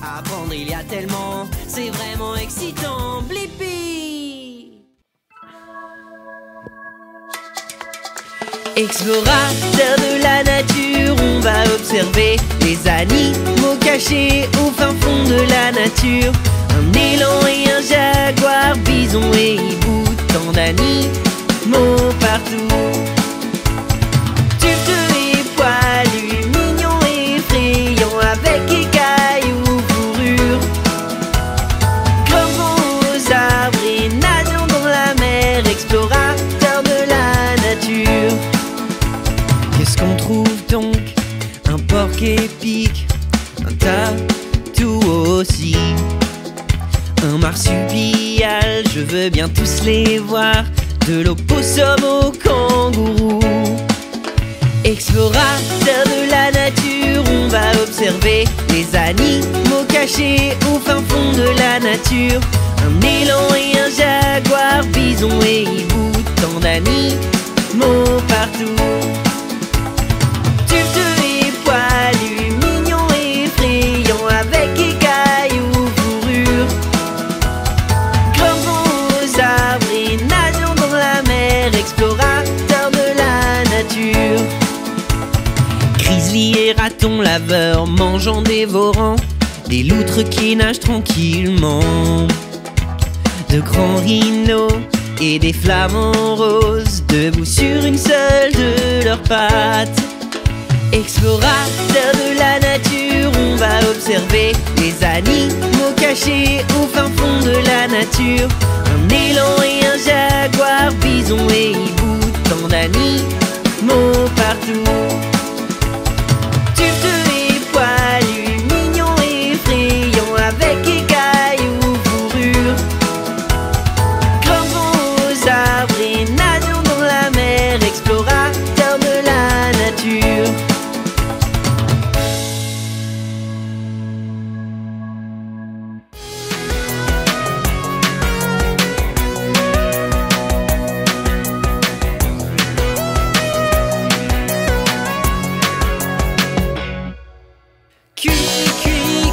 Apprendre il y a tellement, c'est vraiment excitant. Blippi! Explorateur de la nature, on va observer les animaux cachés au fin fond de la nature. Un élan et un jaguar, bison et hibou, tant d'animaux partout. Tufteux et poilus, mignons et effrayants, avec écailles ou fourrure. Grimpant aux arbres et nageant dans la mer, explorateur de la nature. Qu'est-ce qu'on trouve donc? Un porc épic, un tatou aussi, un marsupial, je veux bien tous les voir, de l'opossum au kangourou. Explorateur de la nature, on va observer les animaux cachés au fin fond de la nature. Un élan et un jaguar, bison et hibou, tant d'animaux partout. Tufteux et poilus, mignons et effrayants, avec écailles ou fourrure. Grimpant aux arbres et nageant dans la mer, explorateur de la nature. Grizzly et raton laveur, mangeant, dévorant des loutres qui nagent tranquillement. De grands rhinos et des flamants roses, debout sur une seule de leurs pattes. Explorateur de la nature, on va observer les animaux cachés au fin fond de la nature. Un élan et un jaguar, bison et hibou, tant d'animaux partout. Tufteux et poilus, mignons et effrayants, avec écailles ou fourrure. Grimpant aux arbres et nageant dans la mer, explorateur de la nature.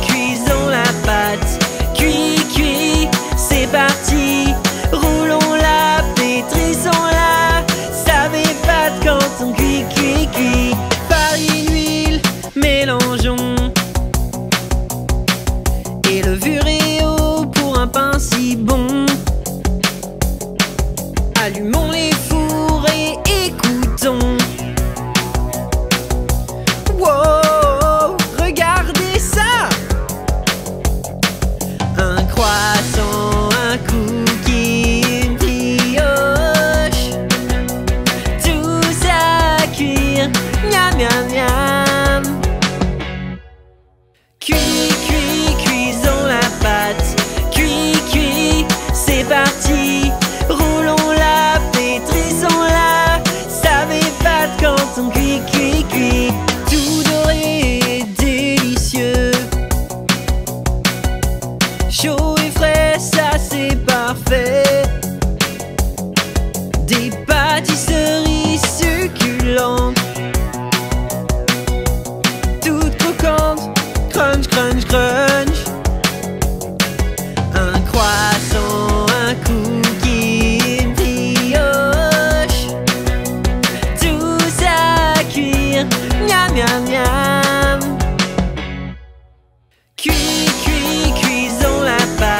Cuisons la pâte, cuit, c'est parti. Roulons-la, pétrissons-la, ça m'épate quand on cuit. Farine, huile, mélangeons, et levure et eau pour un pain si bon. Allumons les fours et écoutons. Wow, regardez ça! Un croissant, un cookie, une brioche, tout ça à cuire, miam miam miam. Cuisons la pâte, cuit, c'est parti. Roulons-la, pétrissons-la, ça m'épate quand on cuit. Tout doré et délicieux, chaud et frais, ça c'est parfait. Des pâtisseries succulentes, toutes croquantes, crunch, crunch, crunch. Un croissant, un cookie, une brioche, tout ça à cuire, miam miam miam. Cuisons la pâte.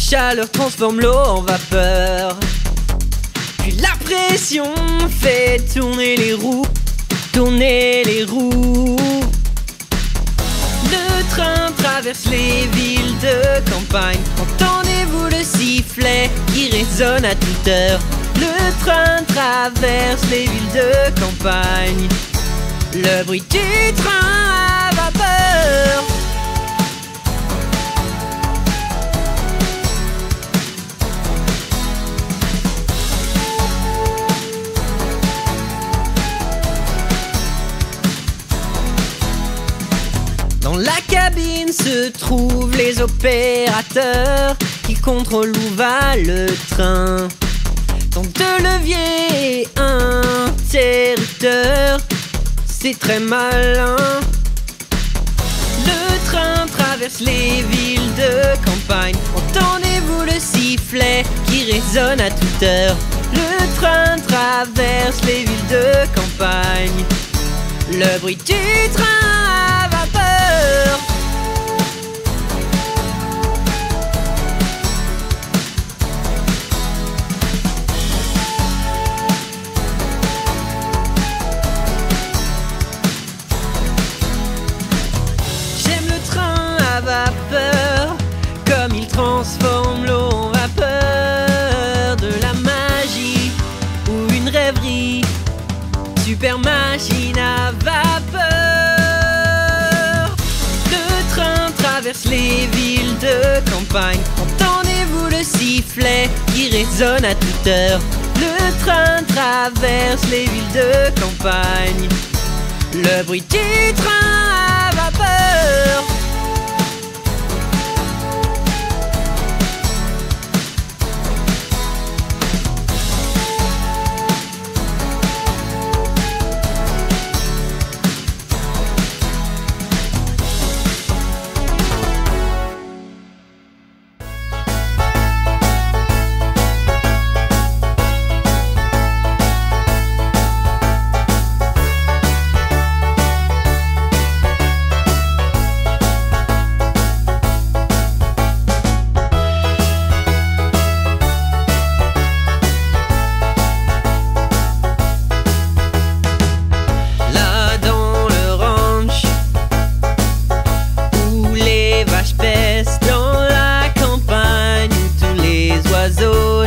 chaleur transforme l'eau en vapeur. Puis la pression fait tourner les roues, tourner les roues. Le train traverse les villes de campagne. Entendez-vous le sifflet qui résonne à toute heure? Le train traverse les villes de campagne. Le bruit du train à vapeur. Dans la cabine se trouvent les opérateurs qui contrôlent où va le train. Dans deux leviers et un interrupteur, c'est très malin. Le train traverse les villes de campagne. Entendez-vous le sifflet qui résonne à toute heure? Le train traverse les villes de campagne. Le bruit du train à vapeur. J'aime le train à vapeur, comme il transforme l'eau en vapeur. De la magie ou une rêverie, super machine à vapeur. Le train traverse les villes de campagne. Entendez-vous le sifflet qui résonne à toute heure? Le train traverse les villes de campagne. Le bruit du train à vapeur.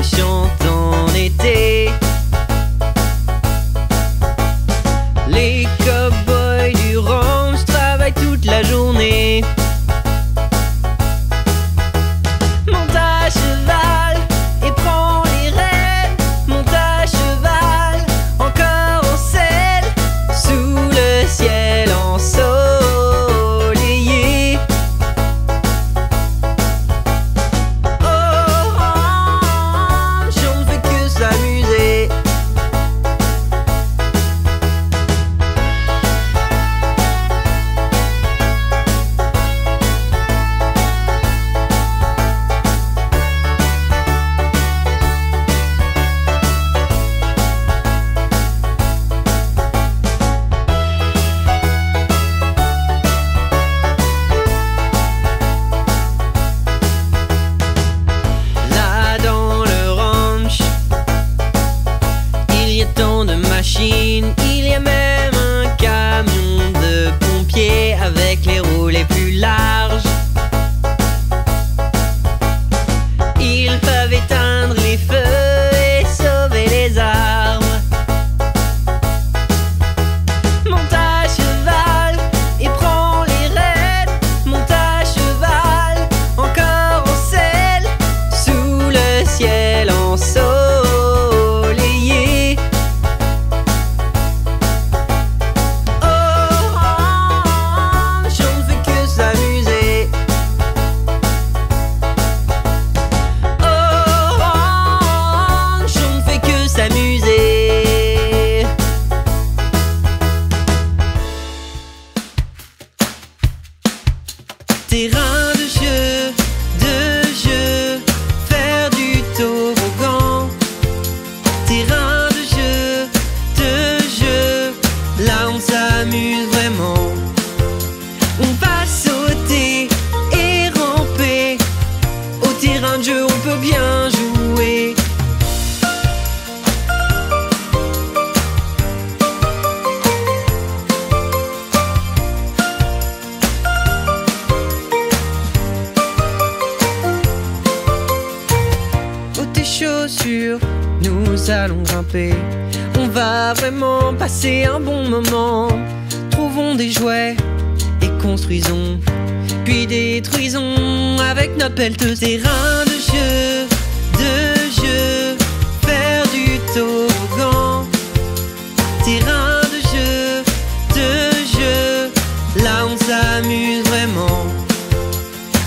Chante en été. Les cow-boys du ranch travaillent toute la journée. Monte à cheval et prends les rênes. Monte à cheval, encore en selle, sous le ciel ensoleillé. Il y a même un camion de pompiers avec les roues les plus larges. Ils peuvent éteindre les feux et sauver les arbres. Monte à cheval et prends les rênes. Monte à cheval, encore en selle, sous le ciel ensoleillé. Terrain de jeu, faire du toboggan. Terrain de jeu, là on s'amuse vraiment. On va sauter et ramper. Au terrain de jeu, allons grimper. On va vraiment passer un bon moment. Trouvons des jouets et construisons, puis détruisons avec notre pelleteuse. Terrain de jeu, faire du toboggan. Terrain de jeu, là on s'amuse vraiment.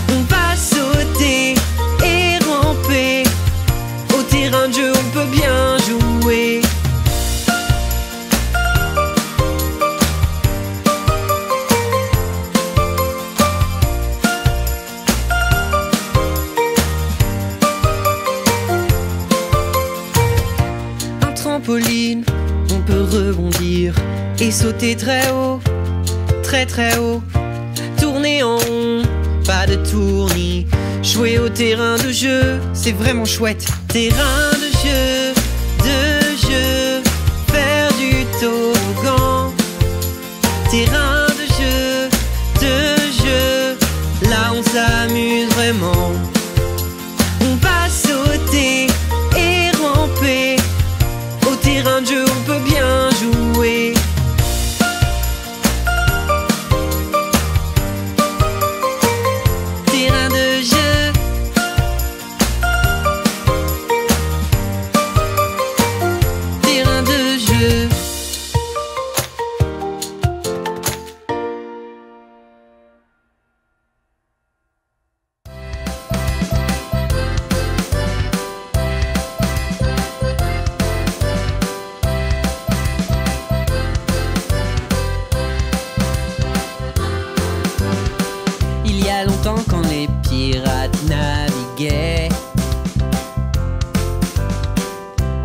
On va sauter et ramper. Au terrain de jeu on peut bien jouer. Un trampoline, on peut rebondir et sauter très haut, très très haut. Tourner en rond, pas de tournis. Jouer au terrain de jeu, c'est vraiment chouette. Terrain de jeu, faire du toboggan. Terrain de jeu, là on s'amuse vraiment. On va sauter et ramper. Au terrain de jeu on peut bien jouer. Terrain de jeu, terrain de jeu. Il y a longtemps quand les pirates naviguaient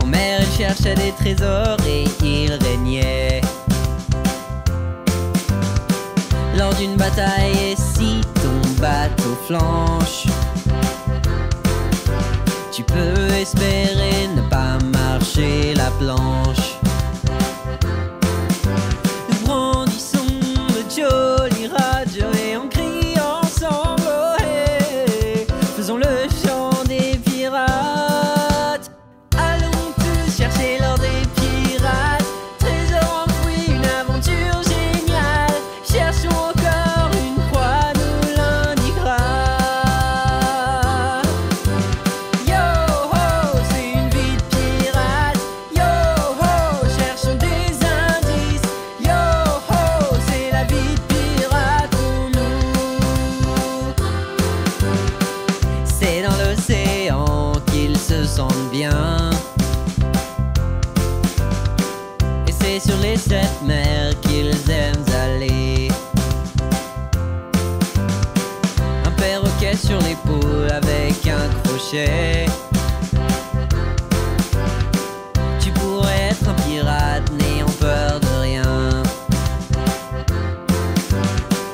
en mer, ils cherchaient des trésors et ils régnaient. Lors d'une bataille, et si ton bateau flanche, tu peux espérer ne pas marcher la planche. Nous brandissons le Jolly Roger et on crie ensemble, oh hey, faisons le chant des pirates. Allons tous chercher l'or des pirates, trésor enfoui, une aventure géniale. Cherchons encore une croix, nous l'indiquera. Yo ho, c'est une vie de pirate. Yo ho, cherchons des indices. Yo ho, c'est la vie de pirate pour nous. C'est dans l'océan qu'ils se sentent bien, et c'est sur les 7 mers qu'ils aiment aller. Un perroquet sur l'épaule avec un crochet. Tu pourrais être un pirate n'ayant peur de rien.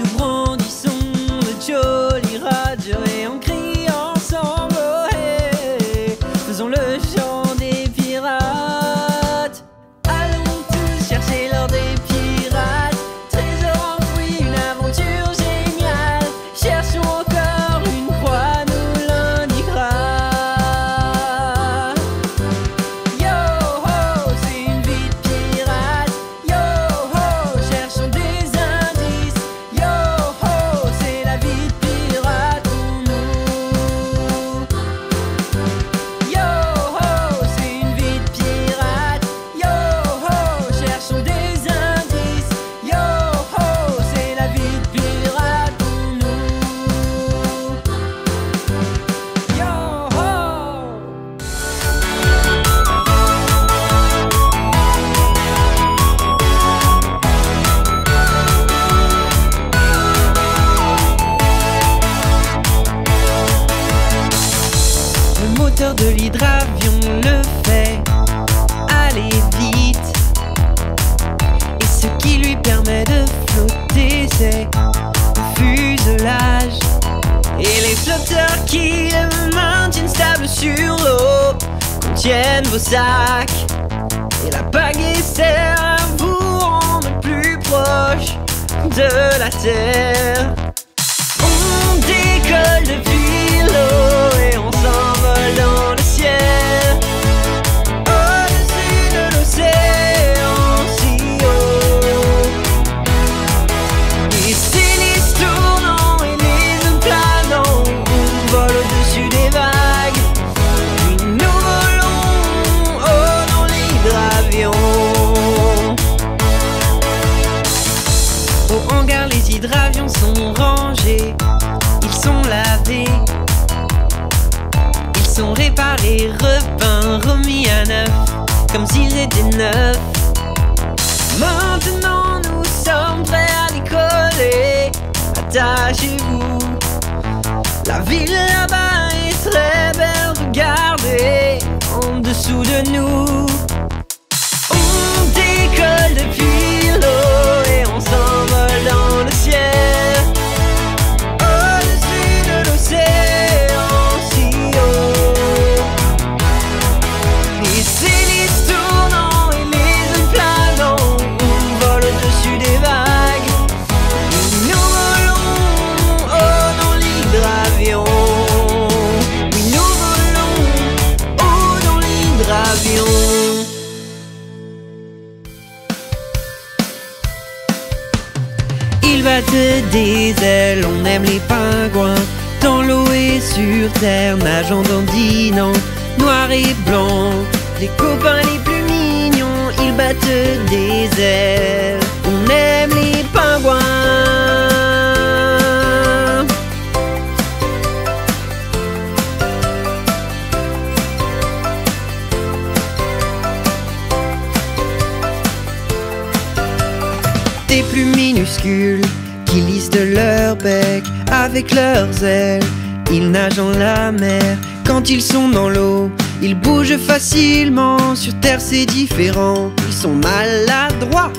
Nous brandissons le Jolly Roger et on crie ensemble, oh hey, faisons le chant des pirates. Allons tous chercher l'or des pirates, trésor enfoui, une aventure géniale. Cherchons encore une croix, nous l'indiquera. Yo ho, c'est une vie de pirate. Yo ho, cherchons des indices. Yo ho, c'est la vie de pirate pour nous. Yo ho, c'est une vie de pirate. Yo ho, cherchons des indices. Yo ho, c'est la vie de pirate pour nous. Yo ho. Le moteur de l'hydravion le fait aller vite, et ce qui lui permet de flotter, c'est le fuselage. Et les flotteurs qui le maintiennent stable sur l'eau contiennent vos sacs, et la pagaie sert à vous rendre plus proche de la terre. On décolle depuis l'eau et on s'envole dans le ciel. Au-dessus hydravions sont rangés, ils sont lavés, ils sont réparés, repeints, remis à neuf, comme s'ils étaient neufs. Maintenant nous sommes prêts à décoller, attachez-vous. La ville là-bas est très belle, regardez en dessous de nous. On décolle depuis l'eau et on s'envole dans le ciel, au-dessus de l'océan si haut. Les hélices tournant et les ailes planant, on vole au-dessus des vagues. Et nous volons haut dans l'hydravion. Oui, nous volons haut dans l'hydravion. Ils battent des ailes, on aime les pingouins, dans l'eau et sur terre, nageant, dandinant, noir et blanc, les copains les plus mignons, ils battent des ailes, on aime les pingouins. Des plus minuscules qui lissent de leur bec avec leurs ailes. Ils nagent dans la mer quand ils sont dans l'eau. Ils bougent facilement, sur terre c'est différent. Ils sont maladroits.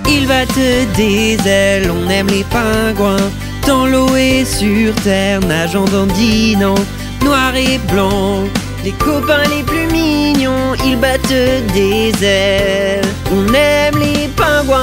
Ils battent des ailes, on aime les pingouins, dans l'eau et sur terre, nageant, dandinant, noir et blanc. Les copains les plus mignons, ils battent des ailes. On aime les pingouins.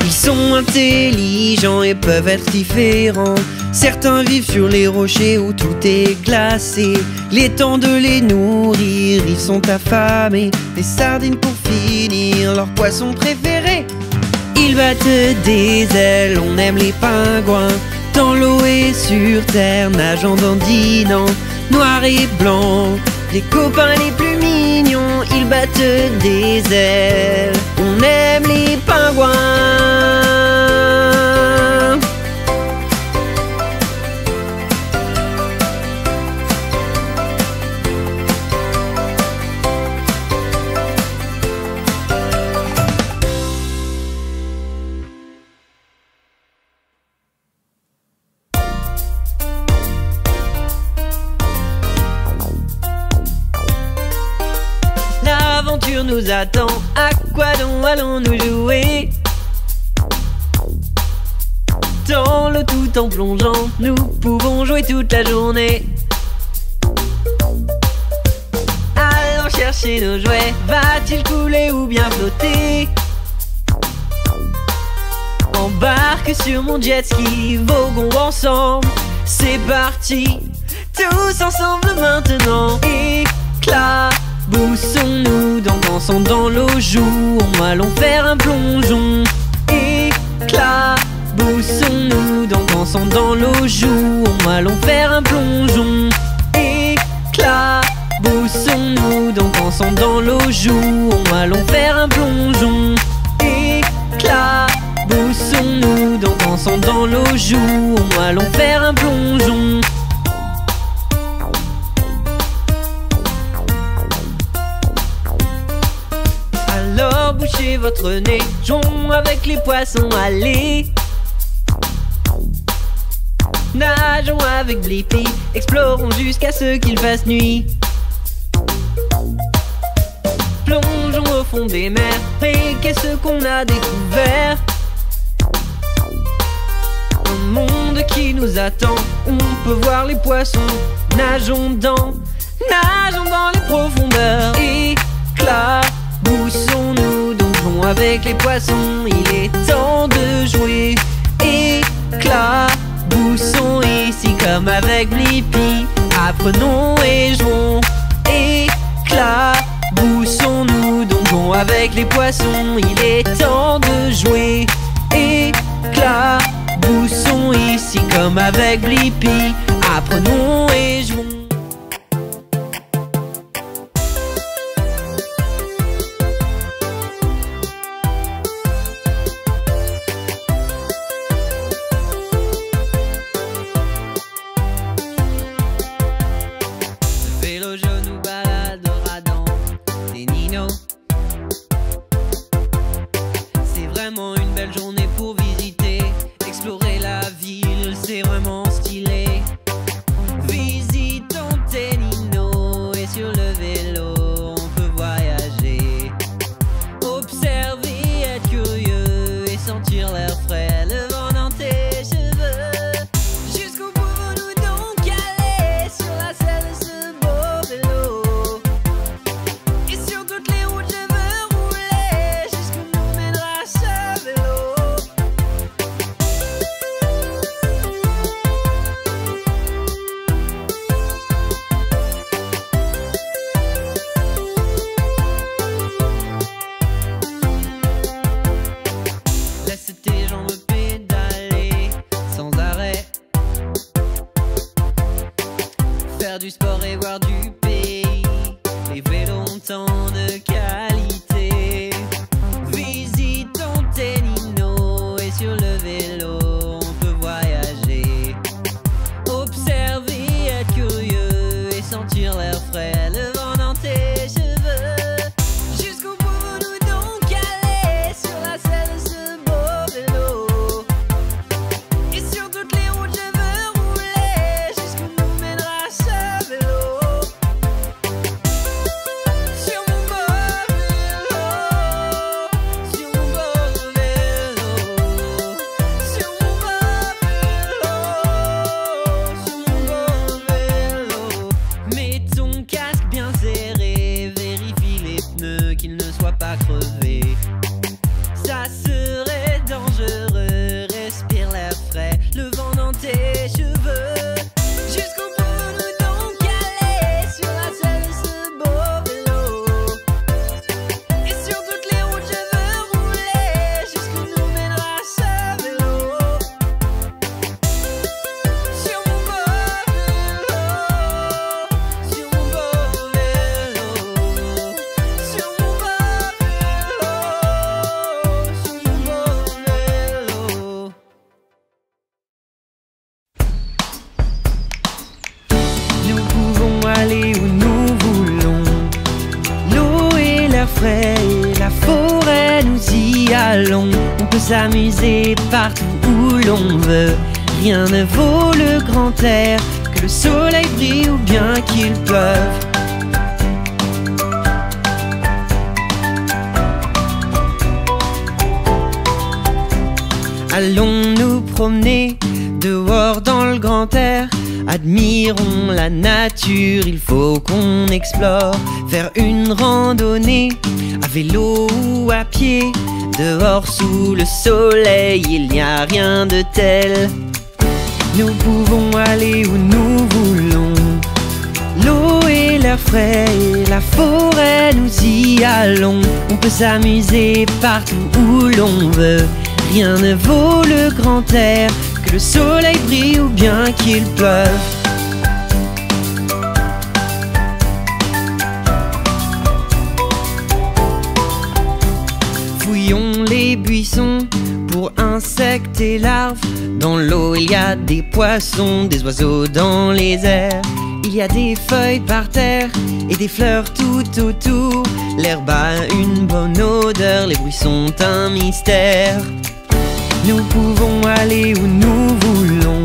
Ils sont intelligents et peuvent être différents. Certains vivent sur les rochers où tout est glacé. Les temps de les nourrir, ils sont affamés. Les sardines pour finir, leur poisson préféré. Ils battent des ailes, on aime les pingouins, dans l'eau et sur terre, nageant, dandinant, noir et blanc. Les copains les plus mignons, ils battent des ailes. On aime les pingouins. L'aventure nous attend, à quoi donc allons-nous jouer? Dans l'eau tout en plongeant, nous pouvons jouer toute la journée. Allons chercher nos jouets, va-t-il couler ou bien flotter? Embarque sur mon jet ski, voguons ensemble, c'est parti, tous ensemble maintenant. Éclaboussons-nous, dansons dans l'eau, jouons, allons faire un plongeon. Éclaboussons-nous, dansons dans l'eau, jouons, allons faire un plongeon. Éclaboussons-nous, dansons dans l'eau, jouons, allons faire un plongeon. Éclaboussons-nous, dansons dans l'eau, jouons, allons faire un plongeon. Alors bouchez votre nez, jouons avec les poissons, allez. Nageons avec Blippi, explorons jusqu'à ce qu'il fasse nuit. Plongeons au fond des mers, et qu'est-ce qu'on a découvert? Un monde qui nous attend, on peut voir les poissons. Nageons dans les profondeurs. Éclaboussons-nous, donc jouons avec les poissons. Il est temps de jouer. Éclaboussons ici comme avec Blippi. Apprenons et jouons. Éclaboussons-nous, donc jouons avec les poissons. Il est temps de jouer. Éclaboussons ici ici comme avec Blippi. Apprenons et jouons. Le vélo jaune nous baladera dans des ninos. C'est vraiment une belle journée pour visiter, explorer la ville, c'est vraiment stylé. Visitons Tenino et sur le vélo on peut voyager. Observer, être curieux et sentir l'air frais, le vent dans tes cheveux. Jusqu'où pouvons-nous donc aller sur la selle de ce beau vélo? Et sur toutes les routes je veux rouler, jusqu'où nous mènera ce vélo? Laisse tes jambes pédaler sans arrêt, faire du sport et voir du pays. Les vélos ont tant de qualité. Visitons Tenino et sur le vélo on peut voyager. Observer, être curieux et sentir l'air frais, le vent dans tes cheveux. Jusqu'où pouvons-nous donc aller sur la selle de ce beau vélo? Et sur toutes les routes je veux rouler, jusqu'où nous mènera ce vélo? Sur mon beau vélo, sur mon beau vélo, sur mon beau vélo, sur mon beau vélo. Mets ton casque bien serré, vérifie les pneus qu'ils ne soient pas crevés. Ça serait dangereux, respire l'air frais, le vent dans tes cheveux. Jusqu'où pouvons-nous donc aller sur la selle de ce beau vélo? Et sur toutes les routes je veux rouler, jusqu'où nous mènera ce vélo? Sur mon beau vélo, sur mon beau vélo, sur mon beau vélo, sur mon beau vélo. Nous pouvons aller où nous voulons. L'eau et l'air frais et la forêt, nous y allons. On peut s'amuser partout où l'on veut. Rien ne vaut le grand air, que le soleil brille ou bien qu'il pleuve. Allons nous promener dehors dans le grand air. Admirons la nature, il faut qu'on explore. Faire une randonnée à vélo ou à pied. Dehors sous le soleil, il n'y a rien de tel. Nous pouvons aller où nous voulons. L'eau et l'air frais et la forêt, nous y allons. On peut s'amuser partout où l'on veut. Rien ne vaut le grand air, que le soleil brille ou bien qu'il pleuve. Fouillons les buissons pour insectes et larves. Dans l'eau il y a des poissons, des oiseaux dans les airs. Il y a des feuilles par terre et des fleurs tout autour. L'herbe a une bonne odeur, les bruits sont un mystère. Nous pouvons aller où nous voulons.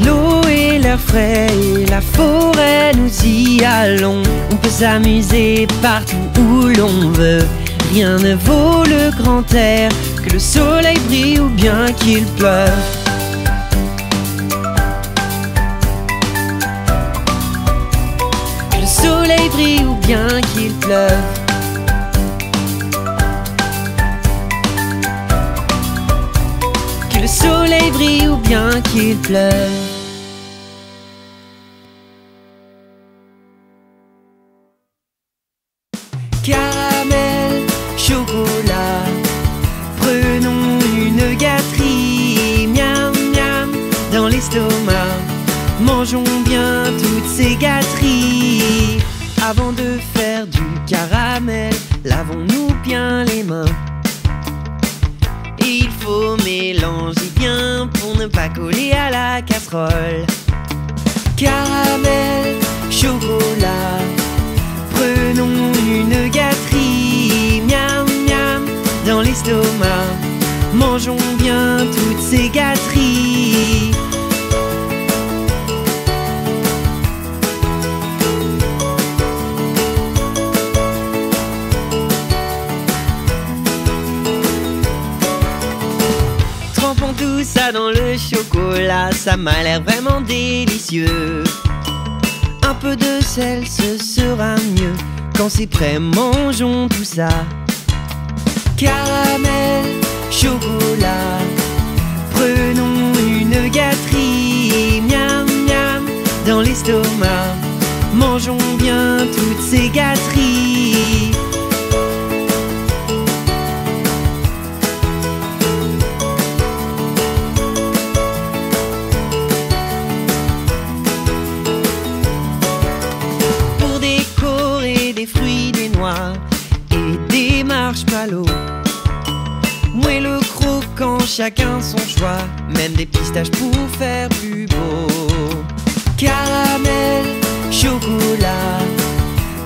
L'eau et l'air frais et la forêt, nous y allons. On peut s'amuser partout où l'on veut. Rien ne vaut le grand air, que le soleil brille ou bien qu'il pleuve. Que le soleil brille ou bien qu'il pleuve. Que le soleil brille ou bien qu'il pleuve. Caramel, chocolat, prenons une gâterie. Miam miam, Mangeons bien toutes ces gâteries. Avant de faire du caramel, lavons-nous bien les mains. Il faut mélanger bien pour ne pas coller à la casserole. Caramel, chocolat, prenons une gâterie. Miam miam dans l'estomac. Mangeons bien toutes ces gâteries. Trempons tout ça dans le chocolat, ça m'a l'air vraiment délicieux. Un peu de sel, ce sera mieux. Quand c'est prêt, mangeons tout ça. Caramel, chocolat, prenons une gâterie. Miam miam dans l'estomac. Mangeons bien toutes ces gâteries. Pour décorer des fruits, des noix et des marshmallows, moelleux croquant, chacun son choix, même des pistaches pour faire plus beau. Caramel, chocolat,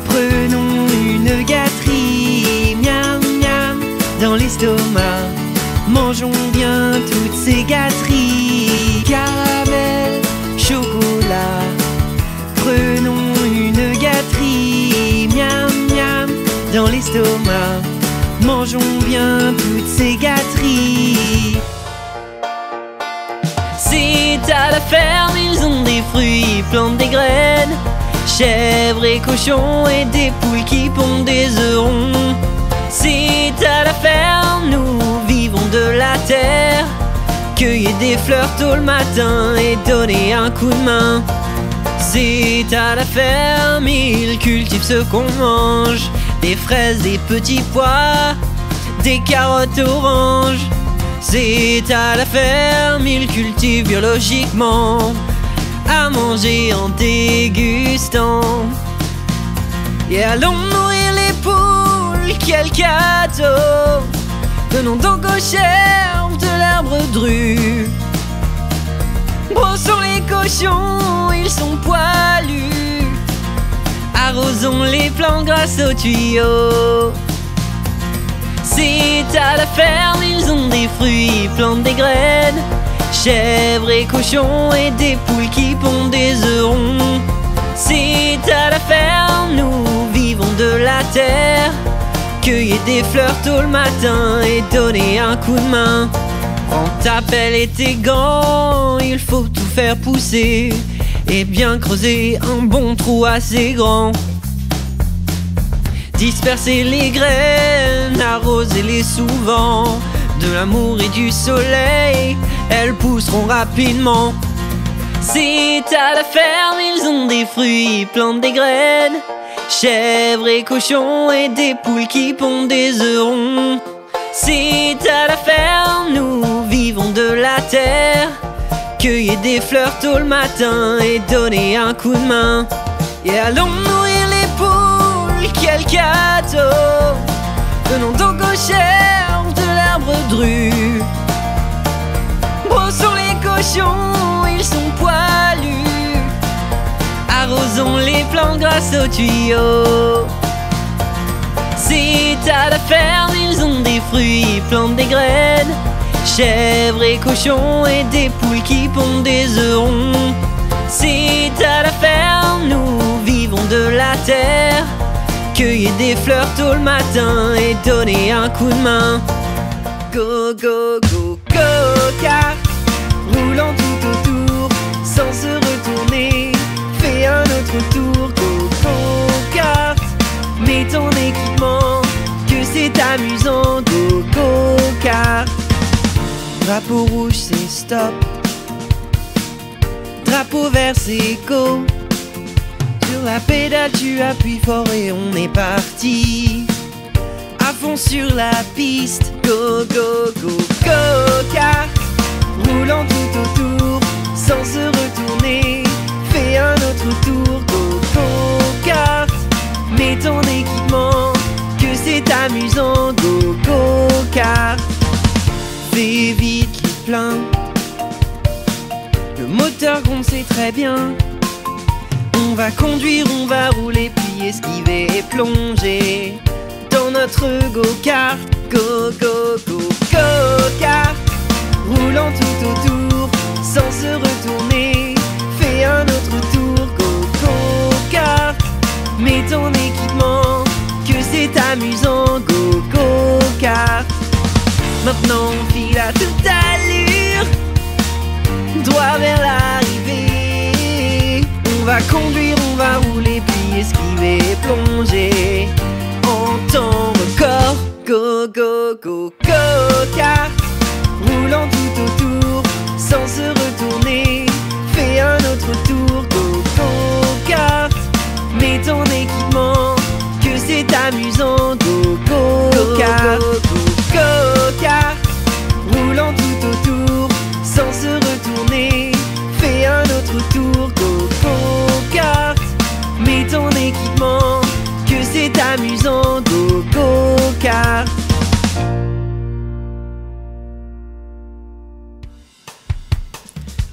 prenons une gâterie. Miam miam dans l'estomac. Mangeons bien toutes ces gâteries. Caramel, chocolat, prenons une gâterie. Miam miam dans l'estomac. Mangeons bien toutes ces gâteries. C'est à la ferme, ils ont des fruits, ils plantent des graines. Chèvres et cochons et des poules qui pondent des œufs ronds. C'est à la ferme, nous vivons de la terre. Cueillir des fleurs tôt le matin et donner un coup de main. C'est à la ferme, ils cultivent ce qu'on mange. Des fraises, des petits pois, des carottes oranges. C'est à la ferme, ils cultivent biologiquement, à manger en dégustant. Et allons nourrir les poules, quel cadeau! Donnons donc aux chèvres de l'arbre dru. Brossons les cochons, ils sont poilus. Arrosons les plantes grâce aux tuyaux. C'est à la ferme, ils ont des fruits, ils plantent des graines. Chèvres et cochons et des poules qui pondent des œufs ronds. C'est à la ferme, nous vivons de la terre. Cueillir des fleurs tôt le matin et donner un coup de main. Prends ta pelle et tes gants, il faut tout faire pousser et bien creuser un bon trou assez grand. Disperser les graines, arroser-les souvent. De l'amour et du soleil, elles pousseront rapidement. C'est à la ferme, ils ont des fruits, ils plantent des graines. Chèvres et cochons et des poules qui pondent des œufs ronds. C'est à la ferme, nous vivons de la terre. Cueillir des fleurs tôt le matin et donner un coup de main. Et allons nourrir les poules, quel cadeau! Donnons donc aux chèvres de l'arbre dru. Brossons les cochons, ils sont poilus. Arrosons les plantes grâce aux tuyaux. C'est à la ferme, ils ont des fruits, ils plantent des graines. Chèvres et cochons et des poules qui pondent des œufs ronds. C'est à la ferme, nous vivons de la terre. Cueillir des fleurs tôt le matin et donner un coup de main. Go, go, go, go-kart, roulant tout autour, sans se retourner, fais un autre tour. Go, go-kart, mets ton équipement, que c'est amusant. Go, go-kart. Drapeau rouge c'est stop, drapeau vert c'est go. Sur la pédale tu appuies fort et on est parti. À fond sur la piste, go go go go kart, roulant tout autour, sans se retourner, fais Le moteur gronde, c'est très bien. On va conduire, on va rouler, puis esquiver et plonger dans notre go-kart. Go, go, go, go-kart. Roulant tout autour, sans se retourner. Fais un autre tour, go, go-kart. Mets ton équipement, que c'est amusant, go, go-kart. Maintenant on file à toute allure, droit vers l'arrivée. On va conduire, on va rouler, puis esquiver et plonger en temps record. Go, go, go, go-kart. Roulant tout autour, sans se retourner. Fais un autre tour, go, go-kart. Mets ton équipement, que c'est amusant, go, go-kart. Go, go, go, go-kart. Roulant tout autour, sans se retourner. Fais un autre tour, go, go-kart. Mets ton équipement, que c'est amusant, go, go-kart.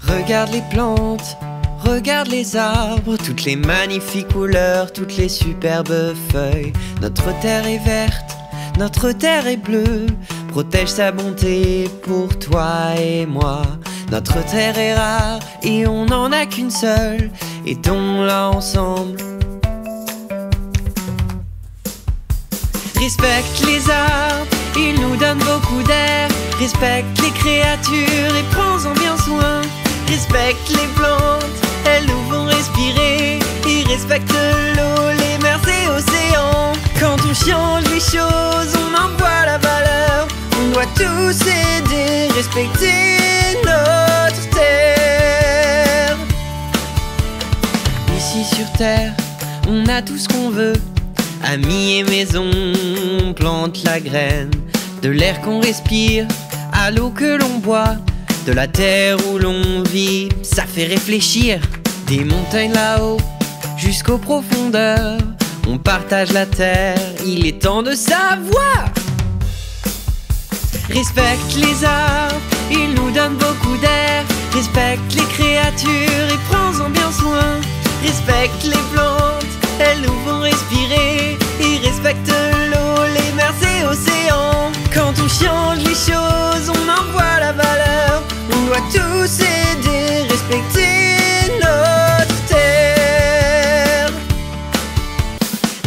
Regarde les plantes, regarde les arbres, toutes les magnifiques couleurs, toutes les superbes feuilles. Notre terre est verte, notre terre est bleue, protège sa bonté pour toi et moi. Notre terre est rare et on n'en a qu'une seule, aidons-la ensemble. Respecte les arbres, ils nous donnent beaucoup d'air. Respecte les créatures et prends-en bien soin. Respecte les plantes, elles nous font respirer. Et respecte l'eau, les mers et océans. Quand on change les choses, on en voit la valeur. On doit tous aider, respecter notre terre. Ici sur terre, on a tout ce qu'on veut. Amis et maison, on plante la graine. De l'air qu'on respire, à l'eau que l'on boit. De la terre où l'on vit, ça fait réfléchir. Des montagnes là-haut, jusqu'aux profondeurs. On partage la terre, il est temps de savoir. Respecte les arbres, ils nous donnent beaucoup d'air. Respecte les créatures et prends-en bien soin. Respecte les plantes, elles nous font respirer. Et respecte l'eau, les mers et océans. Quand on change les choses, on en voit la valeur. On doit tous aider, respecter notre terre.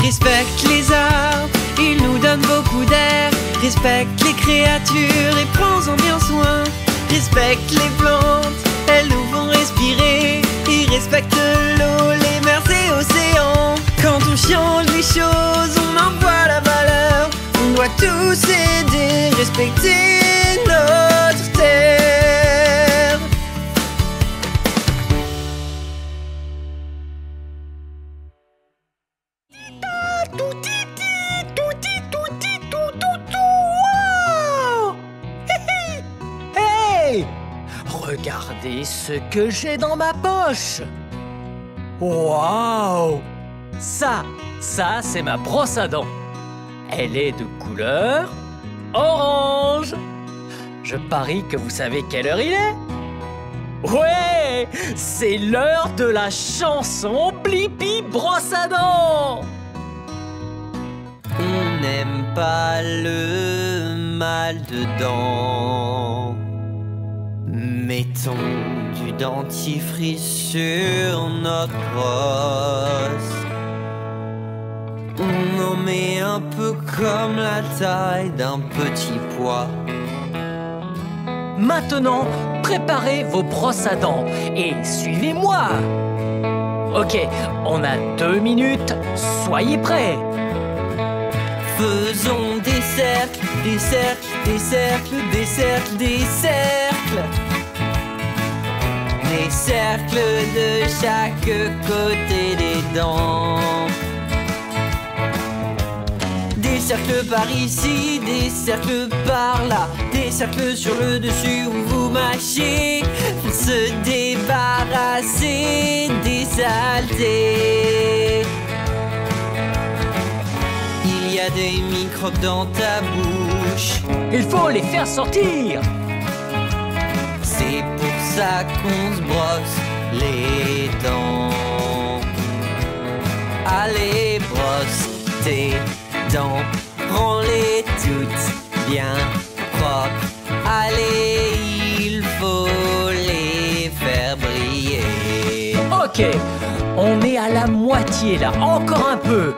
Respecte les arbres, ils nous donnent beaucoup d'air. Respecte les créatures et prends-en bien soin. Respecte les plantes, elles nous font respirer. Et respecte l'eau, les mers et océans. Quand on change les choses, on en voit la valeur. On doit tous aider, respecter notre terre. Hey! Regardez ce que j'ai dans ma poche! Waouh! Ça c'est ma brosse à dents. Elle est de couleur orange. Je parie que vous savez quelle heure il est. Ouais, c'est l'heure de la chanson Blippi brosse à dents. On n'aime pas le mal dedans. Mettons du dentifrice sur notre brosse. On en met un peu comme la taille d'un petit pois. Maintenant, préparez vos brosses à dents et suivez-moi. Ok, on a 2 minutes, soyez prêts. Faisons des cercles, des cercles, des cercles, des cercles, des cercles. Des cercles de chaque côté des dents. Des cercles par ici, des cercles par là. Des cercles sur le dessus où vous mâchez. Se débarrasser des saletés. Il y a des microbes dans ta bouche. Il faut les faire sortir. C'est pour ça qu'on se brosse les dents. Allez, brosse tes dents, rends-les toutes bien propres. Allez, il faut les faire briller. Ok, on est à la moitié là, encore un peu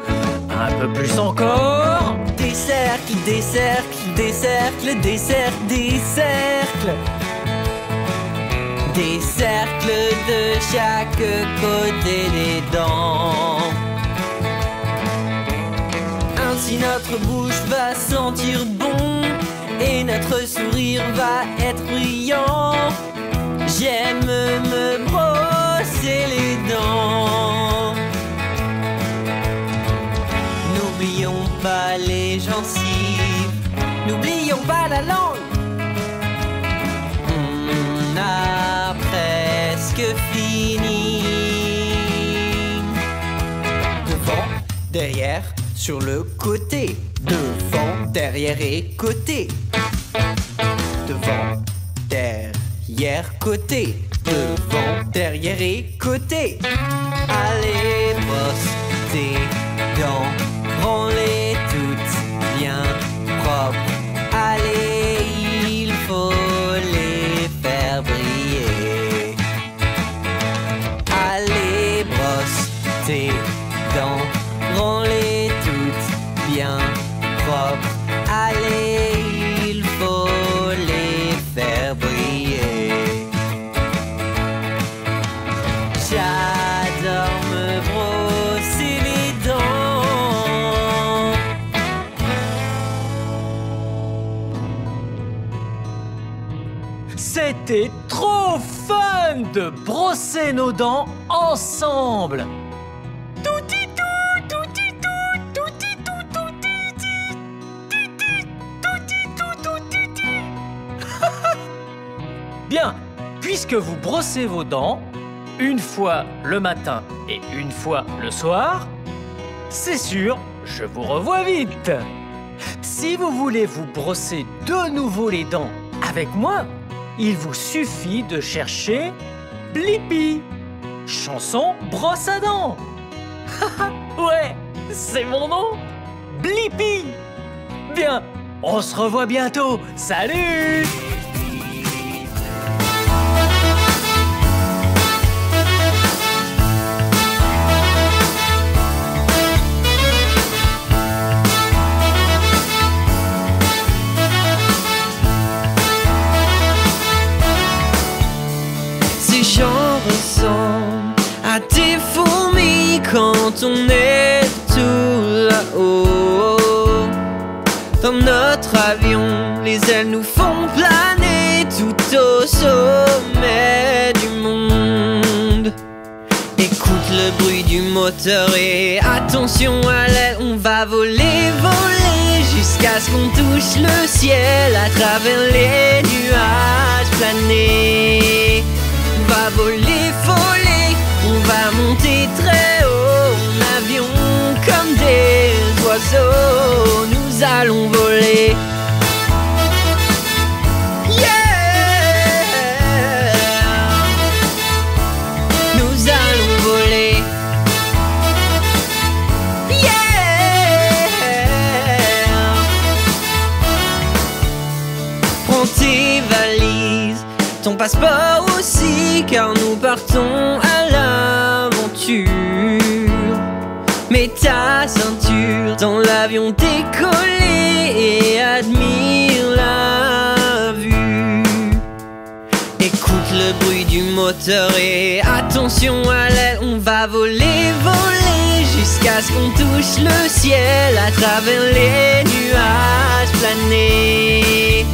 plus encore. Des cercles, des cercles, des cercles, des cercles, des cercles. Des cercles de chaque côté des dents. Ainsi notre bouche va sentir bon et notre sourire va être brillant. J'aime me brosser les dents. N'oublions pas les gencives, n'oublions pas la langue. On a presque fini. Devant, derrière, sur le côté. Devant, derrière et côté. Devant, derrière, côté. Devant, derrière et côté. Allez, brosse tes dents, rends-les toutes bien propres. Allez, il faut les faire briller. Allez, brosse tes dents, rends-les toutes bien propres. Allez, il faut les faire briller. J'adore me brosser les dents. C'était trop fun de brosser nos dents ensemble. Bien, puisque vous brossez vos dents une fois le matin et une fois le soir, c'est sûr, je vous revois vite. Si vous voulez vous brosser de nouveau les dents avec moi, il vous suffit de chercher Blippi, chanson brosse à dents. Ouais, c'est mon nom, Blippi. Bien, on se revoit bientôt. Salut! J'en ressens à tes fourmis quand on est tout là-haut. Dans notre avion, les ailes nous font planer tout au sommet du monde. Écoute le bruit du moteur et attention à l'aile, on va voler, voler jusqu'à ce qu'on touche le ciel à travers les nuages planés. On va voler, voler, on va monter très haut en avion comme des oiseaux. Nous allons voler. Yeah! Nous allons voler. Yeah! Prends tes valises, ton passeport aussi, car nous partons à l'aventure. Mets ta ceinture dans l'avion décollé et admire la vue. Écoute le bruit du moteur et attention à l'aile, on va voler, voler jusqu'à ce qu'on touche le ciel à travers les nuages planés.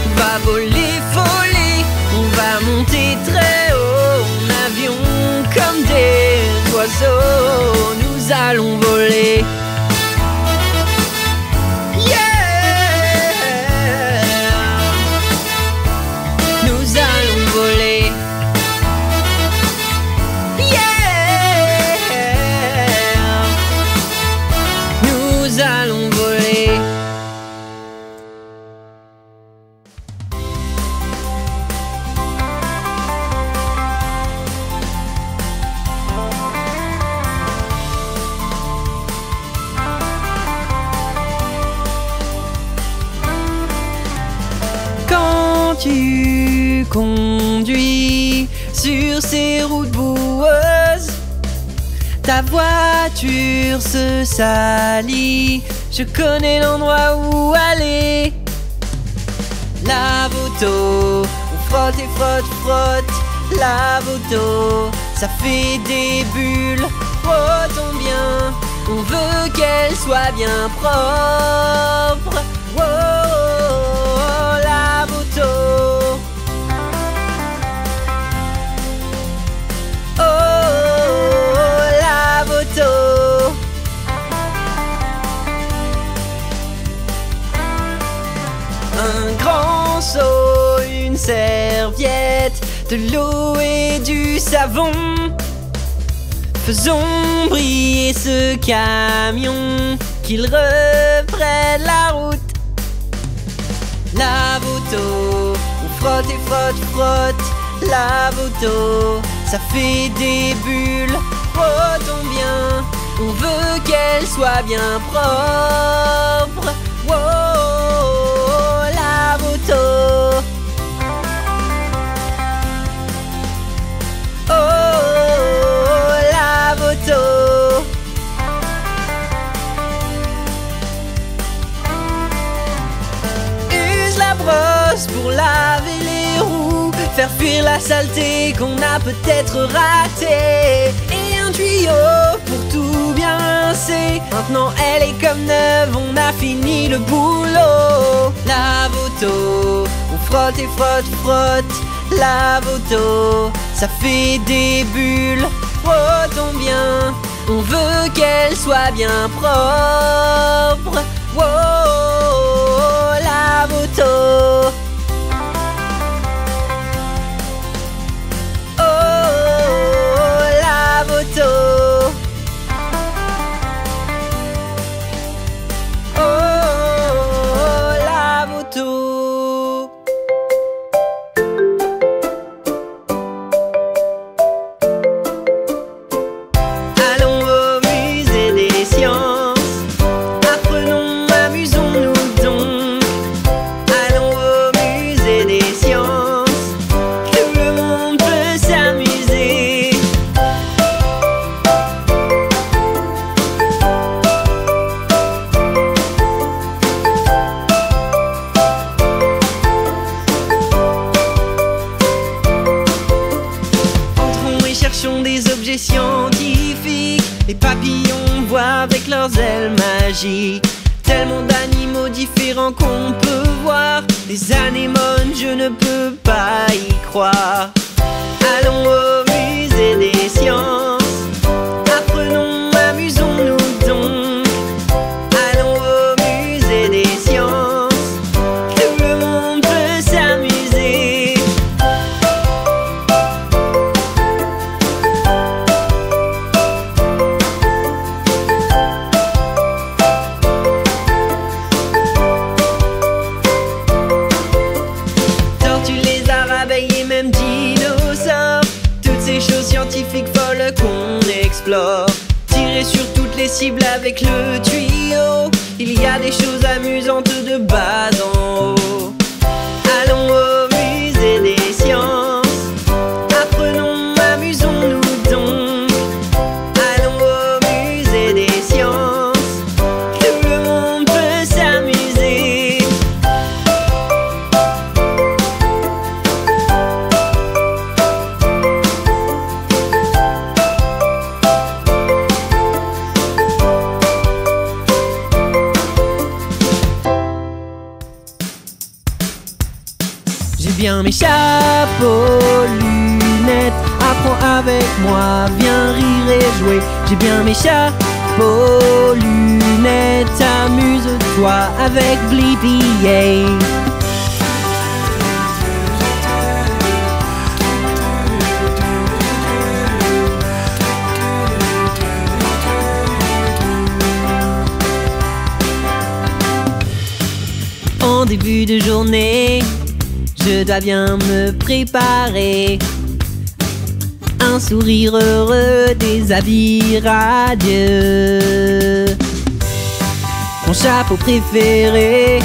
On va voler, voler, on va monter très haut en avion comme des oiseaux. Nous allons voler. Yeah! Nous allons voler. Yeah! Nous allons voler. conduis sur ces routes boueuses. Ta voiture se salit, je connais l'endroit où aller. Lave auto, on frotte et frotte, frotte. Lave auto, ça fait des bulles. Frottons bien, on veut qu'elle soit bien propre. Oh, lave auto. Oh, lave auto. Un grand seau, une serviette, de l'eau et du savon. Faisons briller ce camion, qu'il reprenne la route. Lave auto, on frotte et frotte, frotte. Lave auto, ça fait des bulles. Frottons bien, on veut qu'elle soit bien propre. Wow, lave auto. Oh, lave auto. Use la brosse pour laver les roues, faire fuir la saleté qu'on a peut-être ratée, et un tuyau pour tout bien rincer. Maintenant elle est comme neuve, on a fini le boulot. Lave auto, on frotte et frotte, frotte. Lave auto, ça fait des bulles. Frottons bien, on veut qu'elle soit bien propre. Wow, lave auto. Oh, lave auto. Oh, lave auto. Allons au musée des sciences, apprenons, amusons-nous donc. Allons au musée des sciences, tout le monde peut s'amuser. Entrons et cherchons des objets scientifiques. Les papillons voient avec leurs ailes magiques. Tellement d'animaux différents qu'on peut voir. Les anémones, je ne peux pas y croire. Allons au musée des sciences, apprenons, amusons-nous donc. Allons au musée des sciences, tout le monde peut s'amuser. Tortues, lézards, abeilles et même dinosaures, toutes ces choses scientifiques folles qu'on explore. Tirer sur toutes les cibles avec le tuyau, il y a des choses amusantes de bas en haut. Allons au musée des sciences, apprenons, amusons-nous donc. Allons au musée des sciences, tout le monde peut s'amuser. J'ai bien mes chapeaux, lunettes, apprends avec moi, viens rire et jouer. J'ai bien mes chapeaux, lunettes, amuse-toi avec Blippi, yeah. En début de journée, je dois bien me préparer. Un sourire heureux, des habits radieux. Mon chapeau préféré,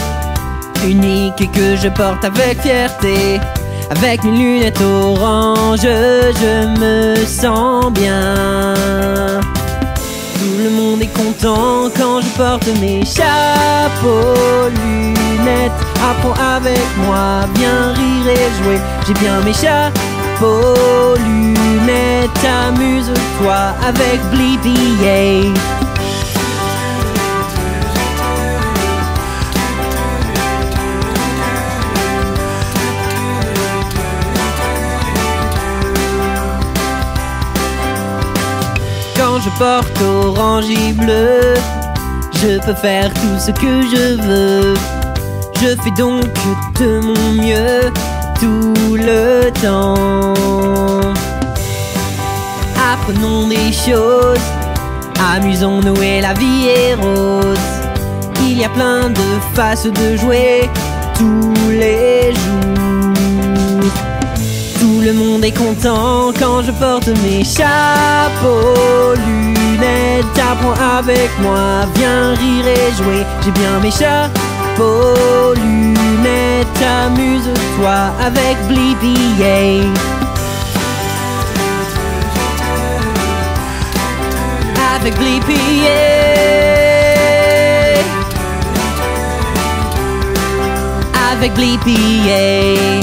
unique et que je porte avec fierté. Avec mes lunettes orange, je me sens bien. Tout le monde est content quand je porte mes chapeaux, lunettes. Apprends avec moi, viens rire et jouer. J'ai bien mes chapeaux, lunettes. Amuse-toi avec Blippi, yeah. Quand je porte orange et bleu, je peux faire tout ce que je veux. Je fais donc de mon mieux tout le temps. Apprenons des choses, amusons-nous et la vie est rose. Il y a plein de faces de jouer tous les jours. Tout le monde est content quand je porte mes chapeaux, lunettes. Apprends avec moi, viens rire et jouer. J'ai bien mes chapeaux, lunettes. Amuse-toi avec Blippi, yeah. Avec Blippi, yeah. Avec Blippi, yeah.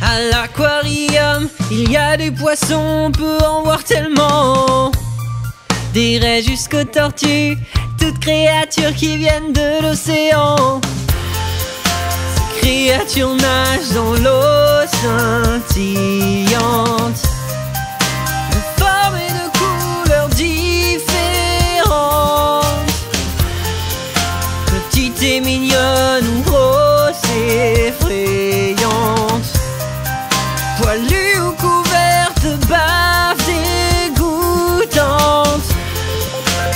À l'aquarium, il y a des poissons, on peut en voir tellement. Des raies jusqu'aux tortues, toutes créatures qui viennent de l'océan. Ces créatures nagent dans l'eau scintillante, de formes et de couleurs différentes. Petite et mignonne ou grosse et effrayante, poilue ou couverte de bave dégoûtante.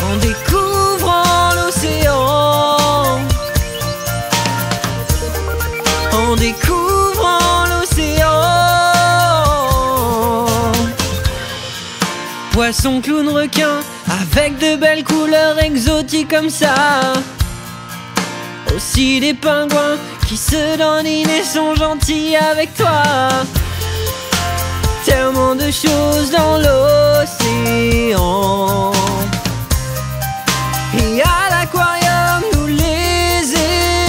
En découvrant l'océan, en découvrant l'océan. Poisson, clown, requin, avec de belles couleurs exotiques comme ça. Aussi des pingouins qui se dandinent et sont gentils avec toi. Tellement de choses dans l'océan. Et à l'aquarium, nous les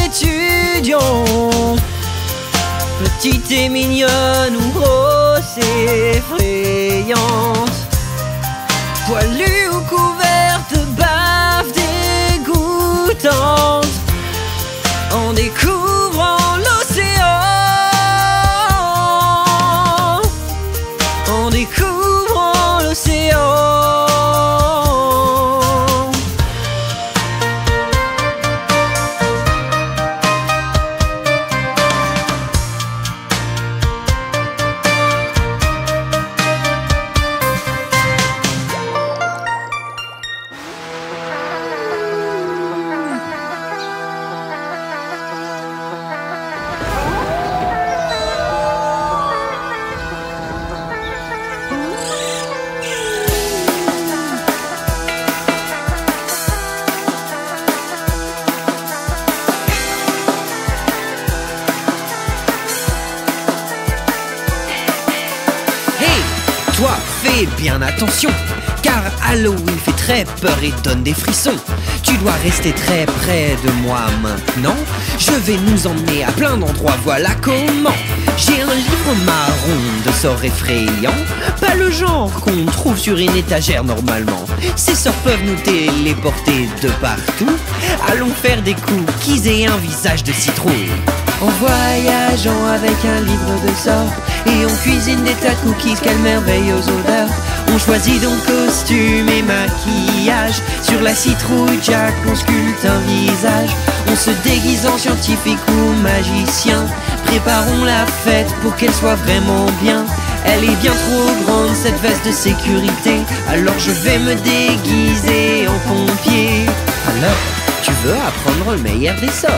étudions. Petite et mignonne ou grosse et effrayante, poilue ou couverte de bave dégoûtante. En découvrant l'océan, en découvrant l'océan. Toi, fais bien attention, car Halloween fait très peur et donne des frissons. Tu dois rester très près de moi maintenant. Je vais nous emmener à plein d'endroits, voilà comment. J'ai un livre marron de sorts effrayants, pas le genre qu'on trouve sur une étagère normalement. Ces sorts peuvent nous téléporter de partout. Allons faire des cookies et un visage de citrouille. En voyageant avec un livre de sorts, et on cuisine des tas de cookies, quelle merveille aux odeurs. On choisit donc costume et maquillage. Sur la citrouille Jack on sculpte un visage. On se déguise en scientifique ou magicien. Préparons la fête pour qu'elle soit vraiment bien. Elle est bien trop grande cette veste de sécurité, alors je vais me déguiser en pompier. Alors, tu veux apprendre le meilleur des sorts?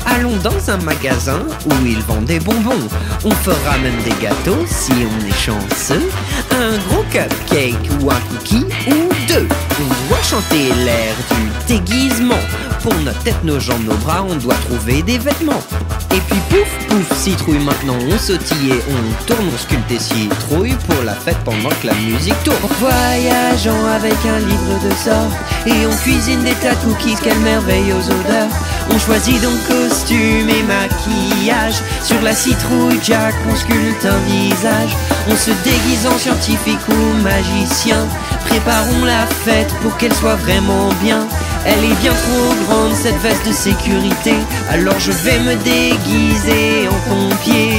Allons dans un magasin où ils vendent des bonbons. On fera même des gâteaux si on est chanceux. Un gros cupcake ou un cookie ou deux. On doit chanter l'air du déguisement. Pour notre tête, nos jambes, nos bras, on doit trouver des vêtements. Et puis pouf, pouf, citrouille, maintenant on sautille et on tourne, on sculpte des citrouilles pour la fête pendant que la musique tourne. Voyageant avec un livre de sorts et on cuisine des tas de cookies, quelle merveille aux odeurs. On choisit donc costume et maquillage. Sur la citrouille Jack, on sculpte un visage. On se déguise en scientifique ou magicien. Préparons la fête pour qu'elle soit vraiment bien. Elle est bien trop grande cette veste de sécurité, alors je vais me déguiser en pompier.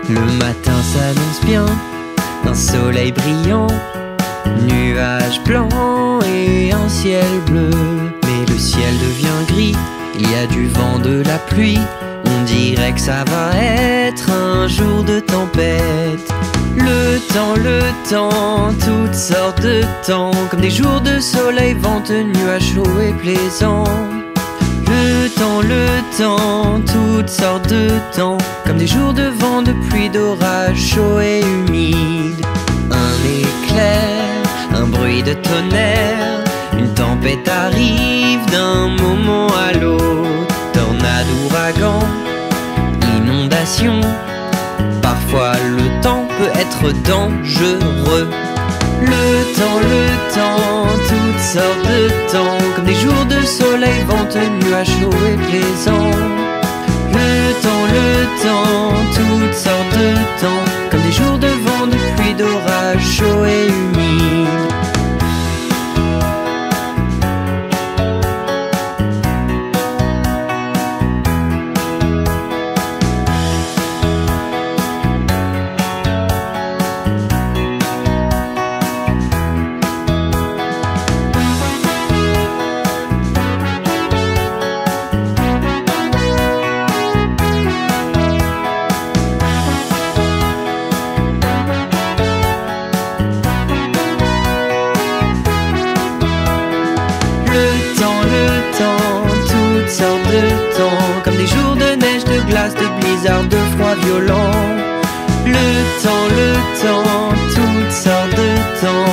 Le matin s'annonce bien, un soleil brillant, nuages blancs et un ciel bleu. Mais le ciel devient gris, il y a du vent, de la pluie. On dirait que ça va être un jour de tempête. Le temps, toutes sortes de temps, comme des jours de soleil, vent, nuages chauds et plaisants. Le temps, toutes sortes de temps, comme des jours de vent, de pluie, d'orage, chaud et humide. Un éclair, un bruit de tonnerre, une tempête arrive d'un moment à l'autre. Tornade, ouragan, inondation, parfois le temps peut être dangereux. Le temps, toutes sortes de temps, comme des jours de soleil, vent, nuages chauds et plaisants. Le temps, toutes sortes de temps, comme des jours de vent, de pluie, d'orage, chaud et humide. Comme des jours de neige, de glace, de blizzard, de froid violent. Le temps, toutes sortes de temps.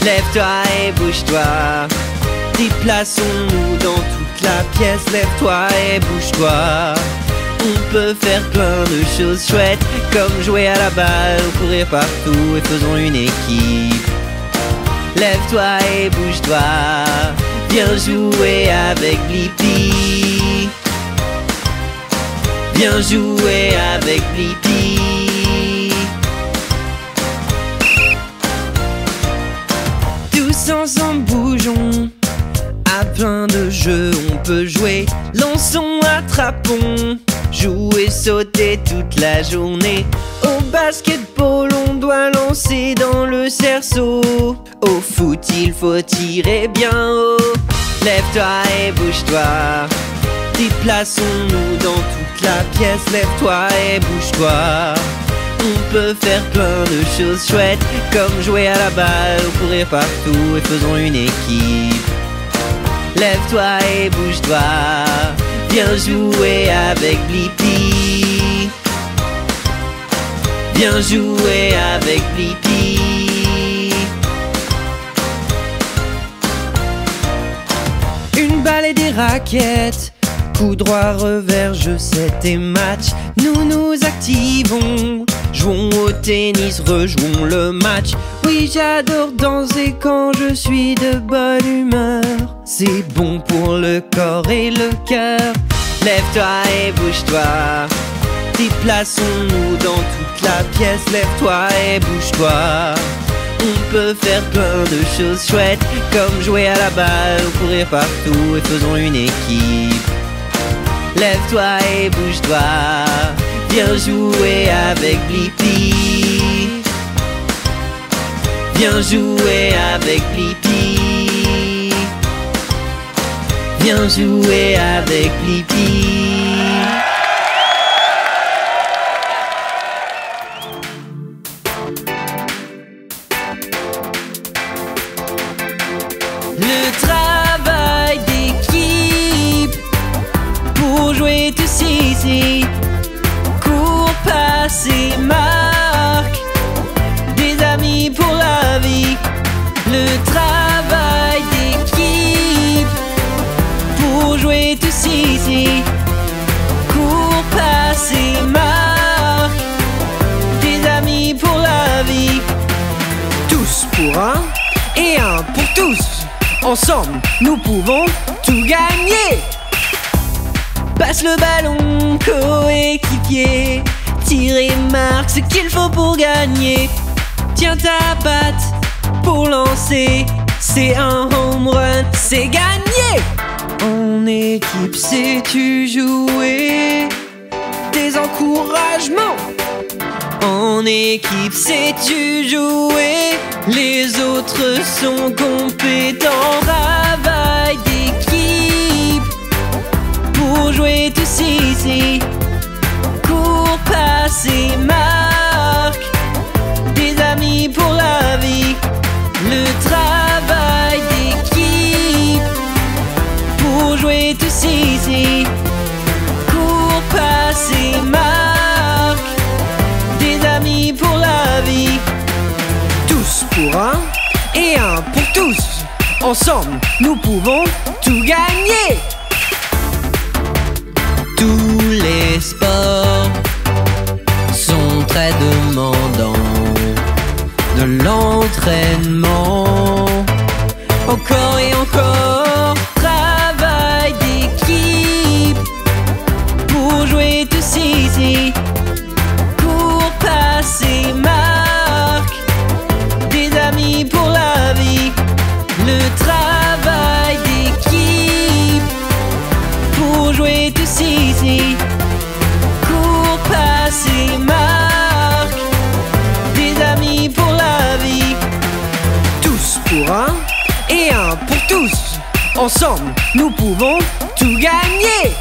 Lève-toi et bouge-toi, déplaçons-nous dans toute la pièce. Lève-toi et bouge-toi. On peut faire plein de choses chouettes, comme jouer à la balle, courir partout et faisons une équipe. Lève-toi et bouge-toi, viens jouer avec Blippi. Viens jouer avec Blippi. Tous ensemble bougeons, à plein de jeux on peut jouer. Lançons, attrapons, jouer, sauter toute la journée. Au basketball, on doit lancer dans le cerceau. Au foot, il faut tirer bien haut. Lève-toi et bouge-toi, déplaçons-nous dans toute la pièce. Lève-toi et bouge-toi. On peut faire plein de choses chouettes, comme jouer à la balle ou courir partout et faisons une équipe. Lève-toi et bouge-toi, viens jouer avec Blippi. Viens jouer avec Blippi. Une balle et des raquettes, coup droit, revers, jeu, set et match. Nous nous activons, jouons au tennis, rejouons le match. Oui, j'adore danser quand je suis de bonne humeur. C'est bon pour le corps et le cœur. Lève-toi et bouge-toi, déplaçons-nous dans toute la pièce. Lève-toi et bouge-toi. On peut faire plein de choses chouettes, comme jouer à la balle ou courir partout, et faisons une équipe. Lève-toi et bouge-toi, viens jouer avec Blippi. Viens jouer avec Blippi. Viens jouer avec Blippi. Le travail d'équipe pour jouer tous ici. Cours, passe et marque, des amis pour la vie. Le travail d'équipe pour jouer tous ici. Cours, passe et marque, des amis pour la vie. Tous pour un et un pour tous. Ensemble, nous pouvons tout gagner. Passe le ballon, coéquipier. Tire et marque ce qu'il faut pour gagner. Tiens ta batte pour lancer. C'est un home run, c'est gagné. En équipe, sais-tu jouer? Des encouragements. En équipe, sais-tu jouer? Les autres sont compétents. Travail d'équipe pour jouer tous ici. Cours, passe et marque, des amis pour la vie. Le travail d'équipe pour jouer tous ici. Cours, passe et marque, des amis pour la vie. Tous pour un et un pour tous. Ensemble, nous pouvons tout gagner. Tous les sports sont très demandants. De l'entraînement, encore et encore. Travail d'équipe pour jouer tous ici. Cours, passe et marque, des amis pour la vie. Le travail d'équipe pour jouer tous ici. Cours, passe et marque, des amis pour la vie. Tous pour un et un pour tous. Ensemble, nous pouvons tout gagner.